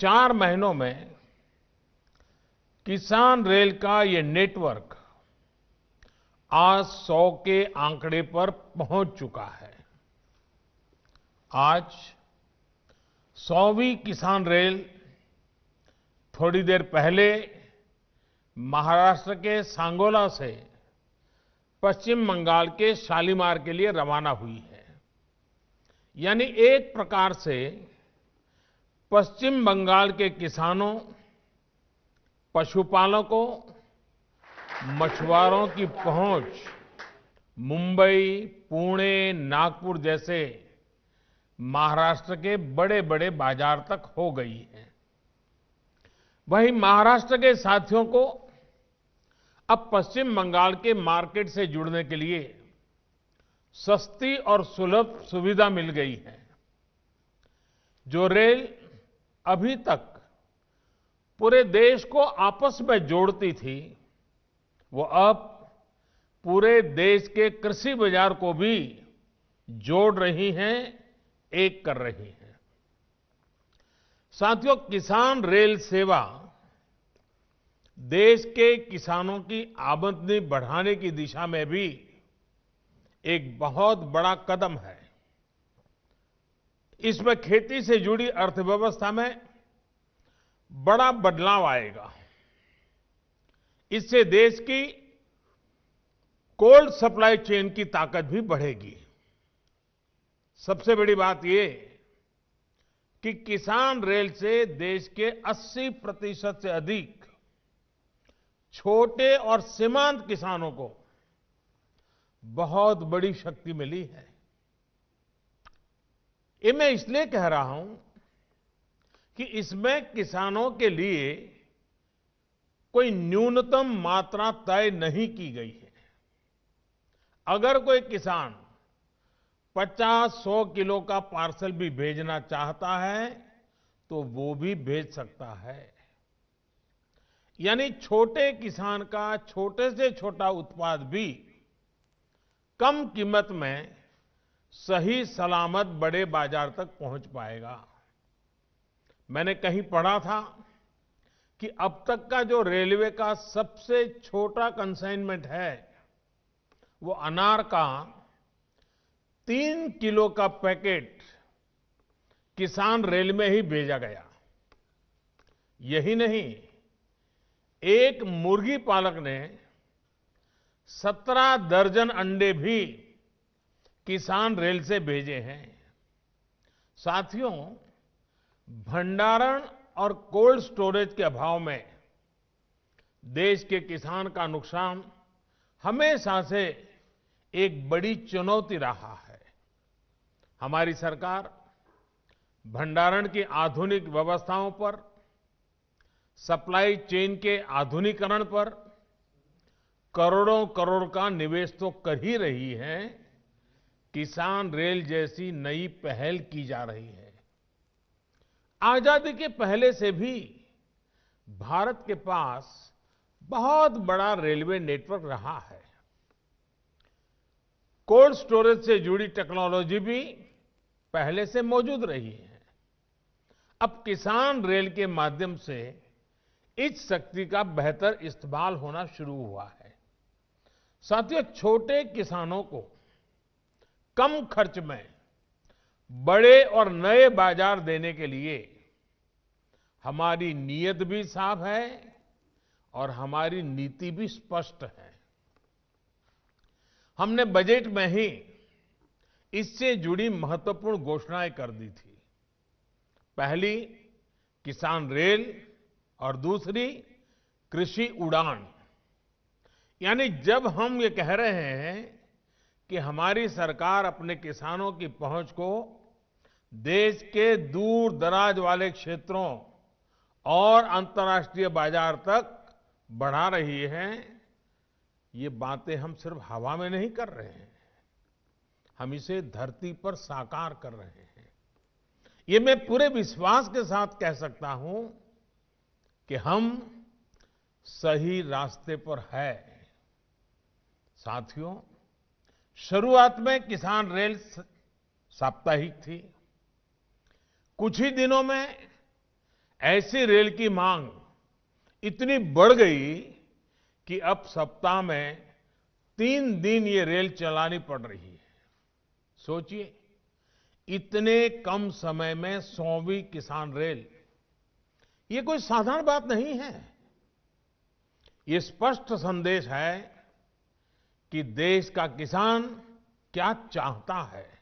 4 महीनों में किसान रेल का ये नेटवर्क आज 100 के आंकड़े पर पहुंच चुका है। आज 100वीं किसान रेल थोड़ी देर पहले महाराष्ट्र के सांगोला से पश्चिम बंगाल के शालीमार के लिए रवाना हुई है। यानी एक प्रकार से पश्चिम बंगाल के किसानों, पशुपालकों, मछुआरों की पहुंच मुंबई, पुणे, नागपुर जैसे महाराष्ट्र के बड़े बड़े बाजार तक हो गई है। वहीं महाराष्ट्र के साथियों को अब पश्चिम बंगाल के मार्केट से जुड़ने के लिए सस्ती और सुलभ सुविधा मिल गई है। जो रेल अभी तक पूरे देश को आपस में जोड़ती थी, वो अब पूरे देश के कृषि बाजार को भी जोड़ रही हैं, एक कर रही हैं। साथियों, किसान रेल सेवा देश के किसानों की आमदनी बढ़ाने की दिशा में भी एक बहुत बड़ा कदम है। इसमें खेती से जुड़ी अर्थव्यवस्था में बड़ा बदलाव आएगा। इससे देश की कोल्ड सप्लाई चेन की ताकत भी बढ़ेगी। सबसे बड़ी बात यह कि किसान रेल से देश के 80% से अधिक छोटे और सीमांत किसानों को बहुत बड़ी शक्ति मिली है। ये मैं इसलिए कह रहा हूं कि इसमें किसानों के लिए कोई न्यूनतम मात्रा तय नहीं की गई है। अगर कोई किसान 50-100 किलो का पार्सल भी भेजना चाहता है तो वो भी भेज सकता है। यानी छोटे किसान का छोटे से छोटा उत्पाद भी कम कीमत में सही सलामत बड़े बाजार तक पहुंच पाएगा। मैंने कहीं पढ़ा था कि अब तक का जो रेलवे का सबसे छोटा कंसाइनमेंट है, वो अनार का 3 किलो का पैकेट किसान रेल में ही भेजा गया। यही नहीं, एक मुर्गी पालक ने 17 दर्जन अंडे भी किसान रेल से भेजे हैं। साथियों, भंडारण और कोल्ड स्टोरेज के अभाव में देश के किसान का नुकसान हमेशा से एक बड़ी चुनौती रहा है। हमारी सरकार भंडारण की आधुनिक व्यवस्थाओं पर, सप्लाई चेन के आधुनिकीकरण पर करोड़ों करोड़ का निवेश तो कर ही रही है। किसान रेल जैसी नई पहल की जा रही है। आजादी के पहले से भी भारत के पास बहुत बड़ा रेलवे नेटवर्क रहा है। कोल्ड स्टोरेज से जुड़ी टेक्नोलॉजी भी पहले से मौजूद रही है। अब किसान रेल के माध्यम से इस शक्ति का बेहतर इस्तेमाल होना शुरू हुआ है। साथियों, छोटे किसानों को कम खर्च में बड़े और नए बाजार देने के लिए हमारी नीयत भी साफ है और हमारी नीति भी स्पष्ट है। हमने बजट में ही इससे जुड़ी महत्वपूर्ण घोषणाएं कर दी थी। पहली किसान रेल और दूसरी कृषि उड़ान। यानी जब हम ये कह रहे हैं कि हमारी सरकार अपने किसानों की पहुंच को देश के दूर दराज वाले क्षेत्रों और अंतर्राष्ट्रीय बाजार तक बढ़ा रही है, ये बातें हम सिर्फ हवा में नहीं कर रहे हैं, हम इसे धरती पर साकार कर रहे हैं। ये मैं पूरे विश्वास के साथ कह सकता हूं कि हम सही रास्ते पर है। साथियों, शुरुआत में किसान रेल साप्ताहिक थी। कुछ ही दिनों में ऐसी रेल की मांग इतनी बढ़ गई कि अब सप्ताह में 3 दिन ये रेल चलानी पड़ रही है। सोचिए, इतने कम समय में 100वीं किसान रेल, ये कोई साधारण बात नहीं है। ये स्पष्ट संदेश है कि देश का किसान क्या चाहता है।